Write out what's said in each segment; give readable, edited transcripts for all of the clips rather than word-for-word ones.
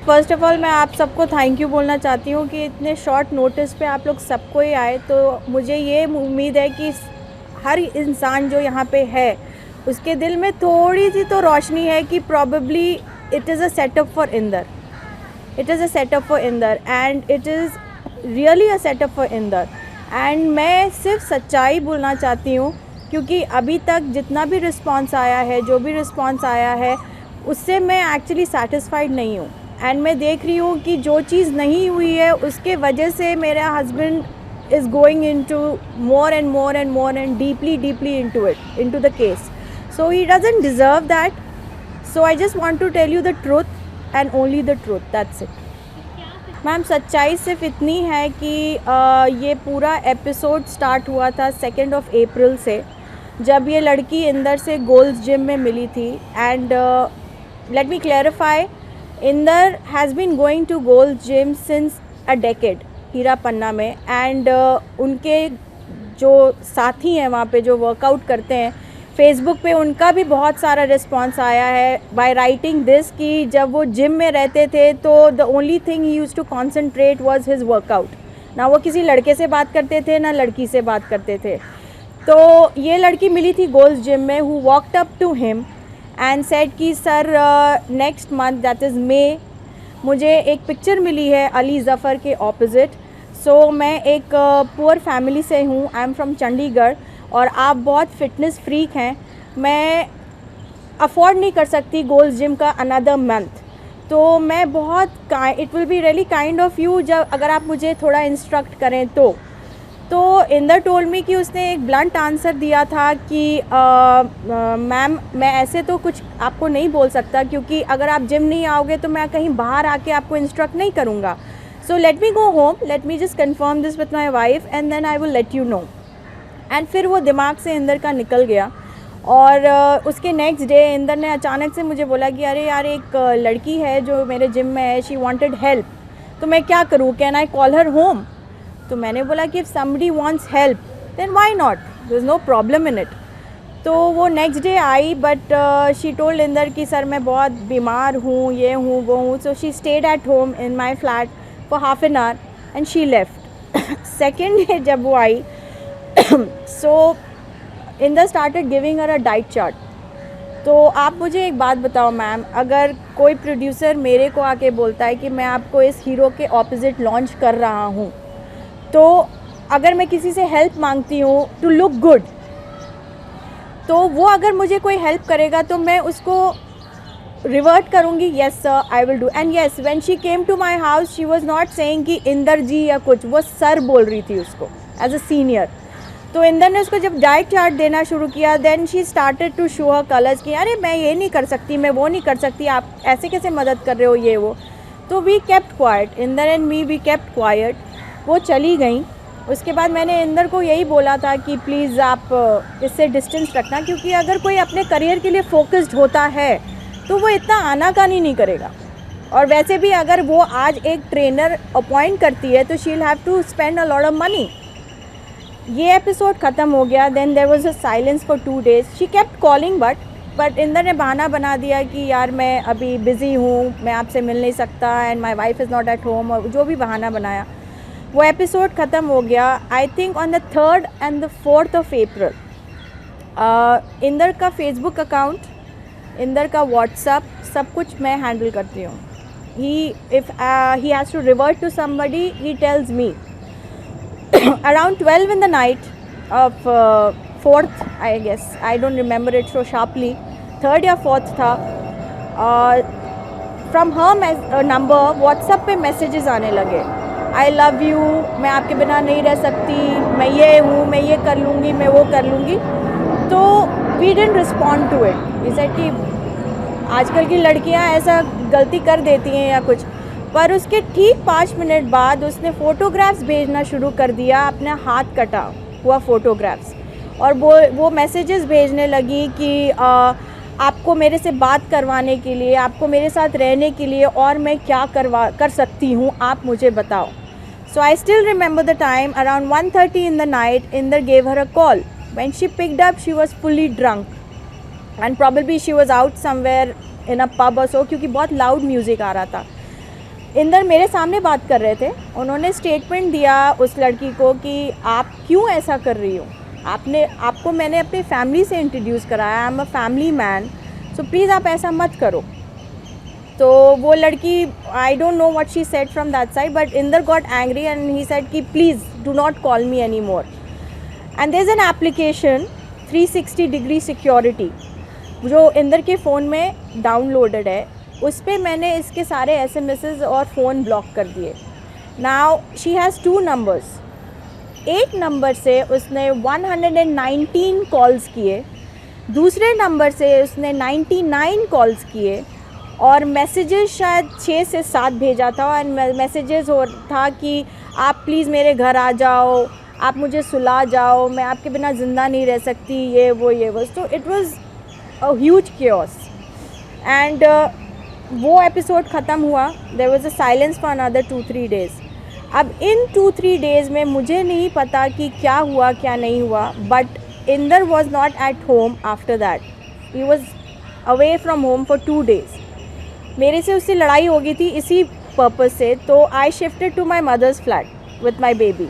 First of all मैं आप सबको थैंक यू बोलना चाहती हूँ कि इतने शॉर्ट नोटिस पे आप लोग सबको ही आए, तो मुझे ये उम्मीद है कि हर इंसान जो यहाँ पे है उसके दिल में थोड़ी सी तो रोशनी है कि probably it is a setup for Inder, it is a setup for Inder and it is really a setup for Inder. And मैं सिर्फ सच्चाई बोलना चाहती हूँ क्योंकि अभी तक जितना भी रिस्पॉन्स आया है, जो भी रिस्पॉन्स आया है, उससे मैं एक्चुअली सेटिस्फाइड नहीं हूँ। एंड मैं देख रही हूँ कि जो चीज़ नहीं हुई है उसके वजह से मेरा husband is going into more and more and more and deeply into it, into the case. So he doesn't deserve that. So I just want to tell you the truth and only the truth. That's it. Ma'am सच्चाई सिर्फ इतनी है कि ये पूरा episode start हुआ था 2 अप्रैल से, जब ये लड़की इंदर से गोल्स जिम में मिली थी। And let me clarify, Inder has been going to Gold's gym since a decade Heera Panna में। एंड उनके जो साथी हैं वहाँ पे जो वर्कआउट करते हैं, फेसबुक पे उनका भी बहुत सारा रिस्पांस आया है बाय राइटिंग दिस कि जब वो जिम में रहते थे तो the only thing he used to concentrate was his workout. ना वो किसी लड़के से बात करते थे ना लड़की से बात करते थे। तो ये लड़की मिली थी गोल्स जिम में, who walked up to him and said कि sir next month that is May मुझे एक पिक्चर मिली है अली ज़फ़र के ऑपोजिट। सो मैं एक पुअर फैमिली से हूँ, आई एम फ्रॉम चंडीगढ़, और आप बहुत फिटनेस फ्रीक हैं, मैं अफोर्ड नहीं कर सकती गोल्स जिम का अनदर मंथ। तो मैं बहुत it will be really kind of you जब अगर आप मुझे थोड़ा इंस्ट्रक्ट करें तो इंदर टोल्ड मी कि उसने एक ब्लंट आंसर दिया था कि मैम मैं ऐसे तो कुछ आपको नहीं बोल सकता क्योंकि अगर आप जिम नहीं आओगे तो मैं कहीं बाहर आके आपको इंस्ट्रक्ट नहीं करूँगा। So let me go home, let me just confirm this with my wife and then I will let you know. एंड फिर वो दिमाग से इंदर का निकल गया। और उसके नेक्स्ट डे इंदर ने अचानक से मुझे बोला कि अरे यार एक लड़की है जो मेरे जिम में है, शी वांटेड हेल्प, तो मैं क्या करूँ, can I call her home? तो मैंने बोला कि if somebody wants help then why not, there is no problem in it. तो वो next day I but she told Inder कि सर मैं बहुत बीमार हूँ, ये हूँ वो हूँ। So she stayed at home in my flat for half an hour and she left. Second day जब वो आई so Inder started giving her a diet chart. तो आप मुझे एक बात बताओ मैम, अगर कोई प्रोड्यूसर मेरे को आके बोलता है कि मैं आपको इस हीरो के ऑपोजिट लॉन्च कर रहा हूँ, तो अगर मैं किसी से हेल्प मांगती हूँ टू लुक गुड, तो वो अगर मुझे कोई हेल्प करेगा तो मैं उसको रिवर्ट करूँगी, yes sir I will do. And yes when she came to my house she was not saying कि इंदर जी या कुछ, वो सर बोल रही थी उसको एज अ सीनियर। तो इंदर ने उसको जब डाइट चार्ट देना शुरू किया then she started to show her colours कि अरे मैं ये नहीं कर सकती, मैं वो नहीं कर सकती, आप ऐसे कैसे मदद कर रहे हो ये वो। तो we kept quiet, Inder and me we kept quiet. वो चली गई। उसके बाद मैंने इंदर को यही बोला था कि प्लीज़ आप इससे डिस्टेंस रखना, क्योंकि अगर कोई अपने करियर के लिए फोकस्ड होता है तो वो इतना आनाकानी नहीं करेगा। और वैसे भी अगर वो आज एक ट्रेनर अपॉइंट करती है तो she will have to spend a lot of money. ये एपिसोड ख़त्म हो गया, then there was a silence for 2 days। She kept calling but Inder ने बहाना बना दिया कि यार मैं अभी बिज़ी हूँ, मैं आपसे मिल नहीं सकता and my wife is not at home, और जो भी बहाना बनाया। वो एपिसोड ख़त्म हो गया। I think on the 3rd and the 4th of April Inder का फेसबुक अकाउंट, इंदर का व्हाट्सअप, सब कुछ मैं हैंडल करती हूँ। If he has to revert to somebody, he tells me। Around 12 in the night of 4th, I guess, I don't remember it so sharply, 3rd या 4th था, from her number WhatsApp पे messages आने लगे, I love you, मैं आपके बिना नहीं रह सकती, मैं ये हूँ, मैं ये कर लूँगी, मैं वो कर लूँगी। तो we didn't respond to it. इसे कि आजकल की लड़कियाँ ऐसा गलती कर देती हैं या कुछ, पर उसके ठीक 5 मिनट बाद उसने फ़ोटोग्राफ्स भेजना शुरू कर दिया, अपना हाथ कटा हुआ फ़ोटोग्राफ्स, और वो मैसेजेस भेजने लगी कि आपको मेरे से बात करवाने के लिए, आपको मेरे साथ रहने के लिए और मैं क्या कर सकती हूँ, आप मुझे बताओ। So I still remember the time, around 1:30 in the night, Inder gave her a call. When she picked up, she was fully drunk and probably she was out somewhere in a pub और सो, क्योंकि बहुत loud music आ रहा था। इंदर मेरे सामने बात कर रहे थे, उन्होंने स्टेटमेंट दिया उस लड़की को कि आप क्यों ऐसा कर रही हो, आपको मैंने अपनी फैमिली से इंट्रोड्यूस कराया, I am a family man, so please आप ऐसा मत करो। तो वो लड़की, I don't know what she said from that side, but Inder got angry and he said कि please do not call me any more. And there is an application 360 degree security जो इंदर के फ़ोन में डाउनलोडेड है, उस पर मैंने इसके सारे एसएमएसेस और फ़ोन ब्लॉक कर दिए। नाउ शी हैज़ 2 नंबर्स, एक नंबर से उसने 119 कॉल्स किए, दूसरे नंबर से उसने 99 कॉल्स किए, और मैसेजेस शायद 6 से 7 भेजा था। और मैसेजेस हो था कि आप प्लीज़ मेरे घर आ जाओ, आप मुझे सुला जाओ, मैं आपके बिना ज़िंदा नहीं रह सकती, ये वो। तो it was a huge chaos. And वो एपिसोड ख़त्म हुआ, there was a silence for another 2-3 days. अब इन 2-3 डेज़ में मुझे नहीं पता कि क्या हुआ क्या नहीं हुआ, but Inder was not at home after that, he was away from home for 2 days. मेरे से उससे लड़ाई हो गई थी इसी पर्पज़ से, तो I shifted to my mother's flat with my baby.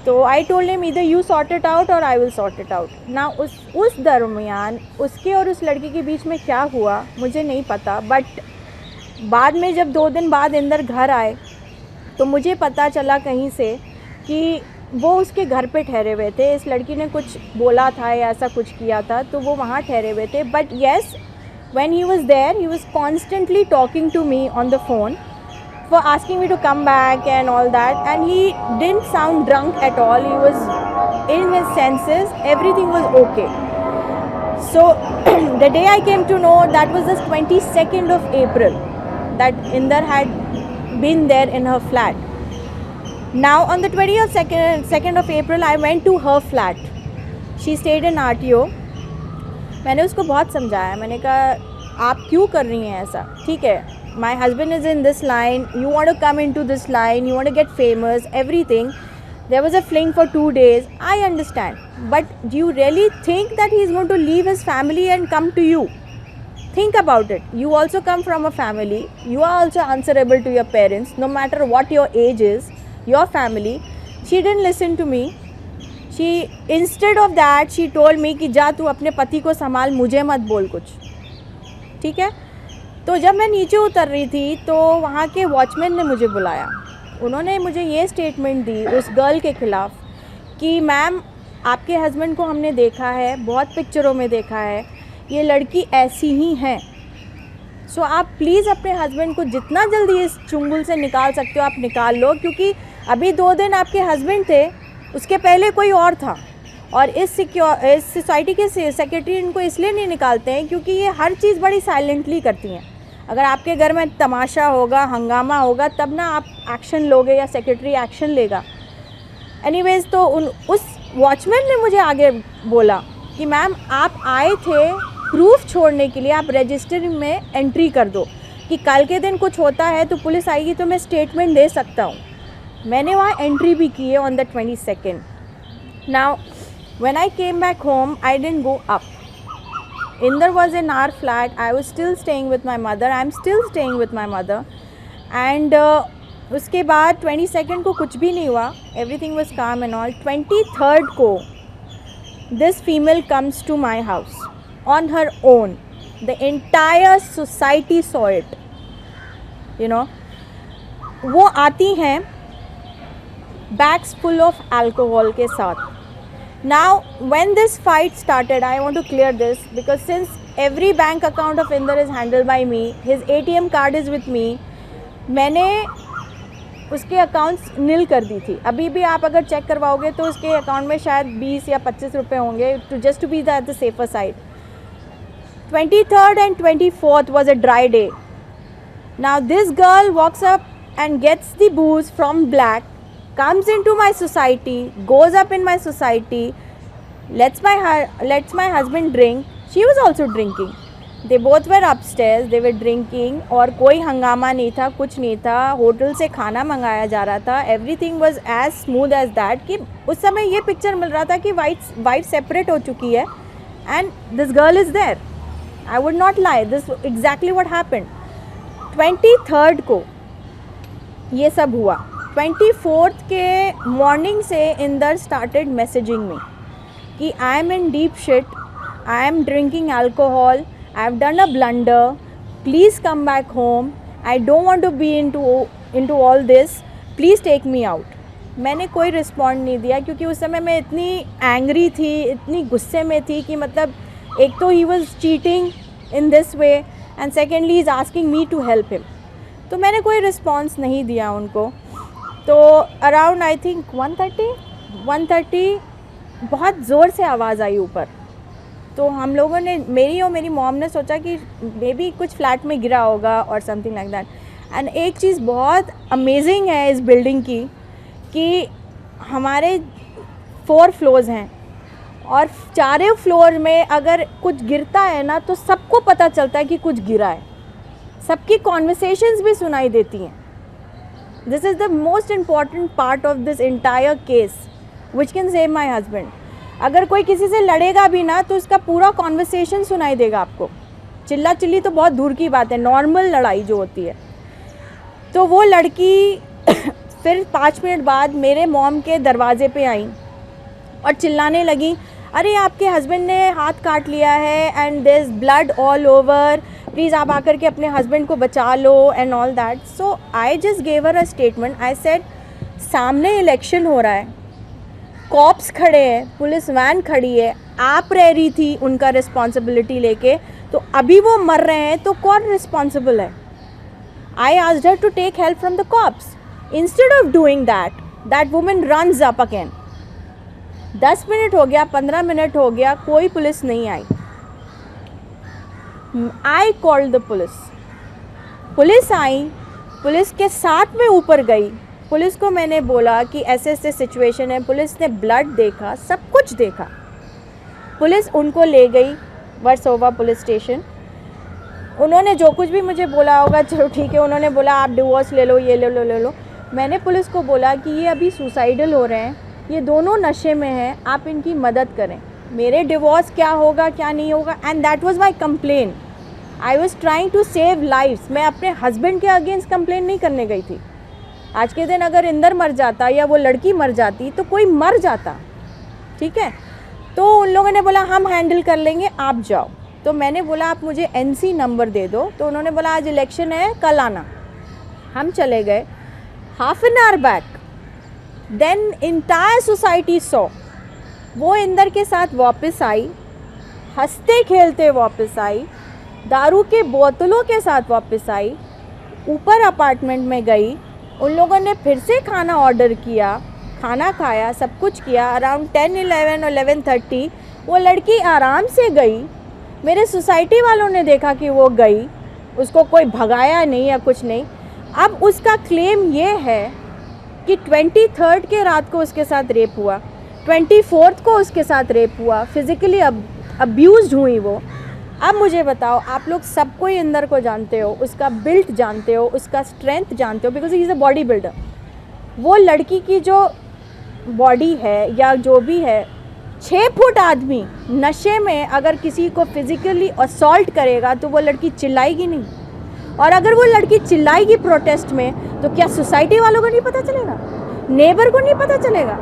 तो I told him either you sort it out or I will sort it out. ना उस दरमियान उसके और उस लड़की के बीच में क्या हुआ मुझे नहीं पता, बट बाद में जब 2 दिन बाद इंदर घर आए तो मुझे पता चला कहीं से कि वो उसके घर पे ठहरे हुए थे। इस लड़की ने कुछ बोला था या ऐसा कुछ किया था, तो वो वहाँ ठहरे हुए थे। But yes, when he was there, he was constantly talking to me on the phone for asking me to come back and all that, and he didn't sound drunk at all, he was in his senses, everything was okay. So the day I came to know, that was the 22nd of April that Indar had been there in her flat. Now on the 22nd of April I went to her flat. She stayed in RTO. मैंने उसको बहुत समझाया, मैंने कहा आप क्यों कर रही हैं ऐसा, ठीक है, my husband is in this line, you want to come into this line, you want to get famous, everything, there was a fling for 2 days, I understand, but do you really think that he is going to leave his family and come to you? Think about it. You also come from a family. You are also answerable to your parents, no matter what your age is, your family. She didn't listen to me. She, instead of that, she told me कि जा तू अपने पति को संभाल, मुझे मत बोल कुछ, ठीक है। तो जब मैं नीचे उतर रही थी तो वहाँ के वॉचमैन ने मुझे बुलाया, उन्होंने मुझे ये स्टेटमेंट दी उस गर्ल के ख़िलाफ़ कि मैम आपके हस्बैंड को हमने देखा है, बहुत पिक्चरों में देखा है, ये लड़की ऐसी ही है, सो आप प्लीज़ अपने हस्बैंड को जितना जल्दी इस चुंगल से निकाल सकते हो आप निकाल लो, क्योंकि अभी 2 दिन आपके हस्बैंड थे, उसके पहले कोई और था। और इस सोसाइटी के सेक्रेटरी इनको इसलिए नहीं निकालते हैं क्योंकि ये हर चीज़ बड़ी साइलेंटली करती हैं। अगर आपके घर में तमाशा होगा, हंगामा होगा, तब ना आप एक्शन लोगे या सेक्रेटरी एक्शन लेगा। एनीवेज़, तो उस वॉचमैन ने मुझे आगे बोला कि मैम आप आए थे प्रूफ छोड़ने के लिए, आप रजिस्टर में एंट्री कर दो कि कल के दिन कुछ होता है तो पुलिस आएगी तो मैं स्टेटमेंट दे सकता हूँ। मैंने वहाँ एंट्री भी की है on the 22nd। Now when I came back home I didn't go up. Inder was in our flat, I was still staying with my mother, I am still staying with my mother. And उसके बाद 22nd को कुछ भी नहीं हुआ, everything was calm and all. 23rd को this female comes to my house on her own. The entire society saw it, you know. वो आती हैं bags full of alcohol के साथ। Now when this fight started, I want to clear this because since every bank account of Inder is handled by me, his ATM card is with me, मैंने उसके accounts नील कर दी थी। अभी भी आप अगर चेक करवाओगे तो उसके अकाउंट में शायद 20 या 25 रुपये होंगे, to be at the safer side. 23rd and 24th was a dry day. Now this girl walks up and gets the booze from Black, comes into my society, goes up in my society, lets my husband drink. She was also drinking. They both were upstairs, they were drinking, और कोई हंगामा नहीं था, कुछ नहीं था, hotel से खाना मंगाया जा रहा था, everything was as smooth as that कि उस समय ये पिक्चर मिल रहा था कि वाइफ सेपरेट हो चुकी है and this girl is there. I would not lie, this exactly what happened. 23rd को ये सब हुआ। 24th के मॉर्निंग से इंदर स्टार्टेड मैसेजिंग मी कि I am in deep shit, I am drinking alcohol, I have done a blunder, please come back home, I don't want to be into all this, please take me out. मैंने कोई respond नहीं दिया क्योंकि उस समय मैं इतनी angry थी, इतनी गुस्से में थी कि मतलब एक तो he was cheating in this way and secondly is asking me to help him. तो मैंने कोई रिस्पॉन्स नहीं दिया उनको। तो अराउंड आई थिंक 1:30 बहुत ज़ोर से आवाज़ आई ऊपर। तो हम लोगों ने, मेरी और मेरी मॉम ने सोचा कि मे बी कुछ फ्लैट में गिरा होगा और समथिंग लाइक दैट। एंड एक चीज़ बहुत अमेजिंग है इस बिल्डिंग की कि हमारे 4 फ्लोर्स हैं और चारों फ्लोर में अगर कुछ गिरता है ना तो सबको पता चलता है कि कुछ गिरा है, सबकी कॉन्वर्सेशंस भी सुनाई देती हैं। This is the most important part of this entire case which can save my husband. अगर कोई किसी से लड़ेगा भी ना तो उसका पूरा कॉन्वर्सेशन सुनाई देगा आपको। चिल्ला चिल्ली तो बहुत दूर की बात है, नॉर्मल लड़ाई जो होती है। तो वो लड़की फिर 5 मिनट बाद मेरे मॉम के दरवाजे पे आई और चिल्लाने लगी, अरे आपके हस्बैंड ने हाथ काट लिया है and there is blood all over, please आप आकर के अपने हस्बैंड को बचा लो and all that. So I just gave her a statement. I said सामने इलेक्शन हो रहा है, कॉप्स खड़े हैं, पुलिस वैन खड़ी है, आप रह रही थी उनका रिस्पॉन्सिबिलिटी लेके, तो अभी वो मर रहे हैं तो कौन रिस्पॉन्सिबल है? I asked her to take help from the cops. Instead of doing that woman runs up again. 10 minute हो गया, 15 मिनट हो गया, कोई पुलिस नहीं आई। I called the police. Police आई, पुलिस के साथ में ऊपर गई। पुलिस को मैंने बोला कि ऐसे ऐसे सिचुएशन है। पुलिस ने ब्लड देखा, सब कुछ देखा। पुलिस उनको ले गई वर्सोवा पुलिस स्टेशन। उन्होंने जो कुछ भी मुझे बोला होगा, चलो ठीक है, उन्होंने बोला आप डिवोर्स ले लो, ये ले लो। मैंने पुलिस को बोला कि ये अभी सुसाइडल हो रहे हैं, ये दोनों नशे में हैं, आप इनकी मदद करें। मेरे डिवोर्स क्या होगा क्या नहीं होगा, and that was my complain. I was trying to save lifes. मैं अपने हस्बैंड के अगेंस्ट कंप्लेन नहीं करने गई थी। आज के दिन अगर इंदर मर जाता या वो लड़की मर जाती तो कोई मर जाता, ठीक है। तो उन लोगों ने बोला हम हैंडल कर लेंगे, आप जाओ। तो मैंने बोला आप मुझे NC नंबर दे दो। तो उन्होंने बोला आज इलेक्शन है, कल आना। हम चले गए। Half an hour back, then entire society saw. वो इंदर के साथ वापस आई, हंसते खेलते वापस आई, दारू के बोतलों के साथ वापस आई, ऊपर अपार्टमेंट में गई। उन लोगों ने फिर से खाना ऑर्डर किया, खाना खाया, सब कुछ किया। अराउंड 10, 11 और 11:30 वो लड़की आराम से गई। मेरे सोसाइटी वालों ने देखा कि वो गई, उसको कोई भगाया नहीं या कुछ नहीं। अब उसका क्लेम ये है कि 23rd के रात को उसके साथ रेप हुआ, 24th को उसके साथ रेप हुआ, फिज़िकली अब्यूज़ हुई वो। अब मुझे बताओ, आप लोग सब कोई इंदर को जानते हो, उसका बिल्ट जानते हो, उसका स्ट्रेंथ जानते हो, because he is a body builder. वो लड़की की जो बॉडी है या जो भी है, 6 फुट आदमी नशे में अगर किसी को फिज़िकली असॉल्ट करेगा तो वो लड़की चिल्लाएगी नहीं। और अगर वो लड़की चिल्लाएगी प्रोटेस्ट में तो क्या सोसाइटी वालों को नहीं पता चलेगा, नेबर को नहीं पता चलेगा?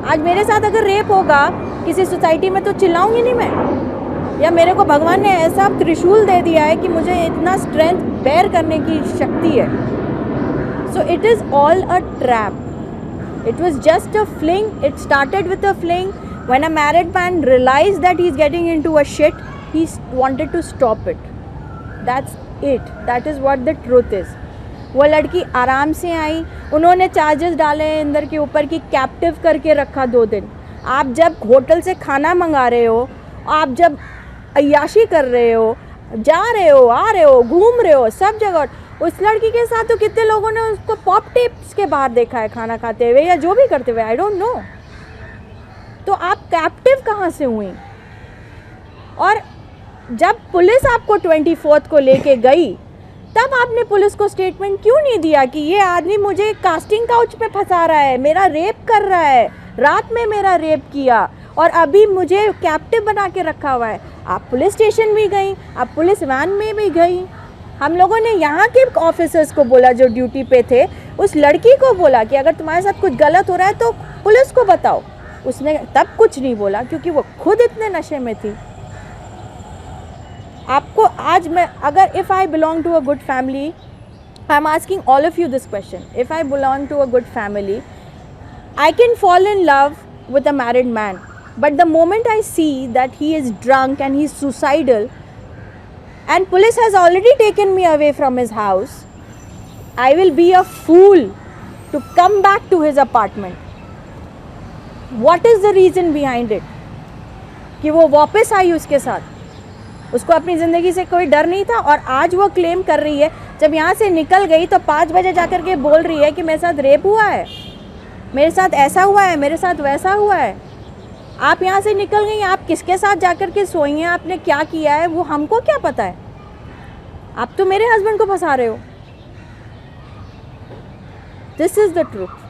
आज मेरे साथ अगर रेप होगा किसी सोसाइटी में तो चिल्लाऊंगी नहीं मैं? या मेरे को भगवान ने ऐसा त्रिशूल दे दिया है कि मुझे इतना स्ट्रेंथ बेयर करने की शक्ति है? So it is all a trap. It was just a fling. It started with a fling. When a married man realized that he's getting into a shit, he wanted to stop it. That's it. That is what the truth is. वो लड़की आराम से आई, उन्होंने charges डाले इंदर के ऊपर कि captive करके रखा 2 दिन। आप जब होटल से खाना मंगा रहे हो, आप जब अय्याशी कर रहे हो, जा रहे हो, आ रहे हो, घूम रहे हो सब जगह, उस लड़की के साथ तो कितने लोगों ने उसको पॉप टिप्स के बाहर देखा है खाना खाते हुए या जो भी करते हुए, आई डोंट नो। तो आप कैप्टिव कहाँ से हुई? और जब पुलिस आपको 24th को लेके गई तब आपने पुलिस को स्टेटमेंट क्यों नहीं दिया कि ये आदमी मुझे कास्टिंग काउच पे फंसा रहा है, मेरा रेप कर रहा है, रात में मेरा रेप किया, और अभी मुझे कैप्टिव बना के रखा हुआ है। आप पुलिस स्टेशन भी गई, आप पुलिस वैन में भी गई। हम लोगों ने यहाँ के ऑफिसर्स को बोला जो ड्यूटी पे थे, उस लड़की को बोला कि अगर तुम्हारे साथ कुछ गलत हो रहा है तो पुलिस को बताओ। उसने तब कुछ नहीं बोला क्योंकि वो खुद इतने नशे में थी। आपको आज मैं अगर if I belong to a good family, I am asking all of you this question, if I belong to a good family, I can fall in love with a married man, but the moment I see that he is drunk and he's suicidal and police has already taken me away from his house, I will be a fool to come back to his apartment. What is the reason behind it? कि वो वापस आई उसके साथ, उसको अपनी ज़िंदगी से कोई डर नहीं था और आज वो क्लेम कर रही है जब यहाँ से निकल गई तो 5 बजे जाकर के बोल रही है कि मेरे साथ रेप हुआ है, मेरे साथ ऐसा हुआ है, मेरे साथ वैसा हुआ है। आप यहाँ से निकल गई, आप किसके साथ जाकर के सोई हैं, आपने क्या किया है वो हमको क्या पता है। आप तो मेरे हस्बैंड को फंसा रहे हो। This is the truth.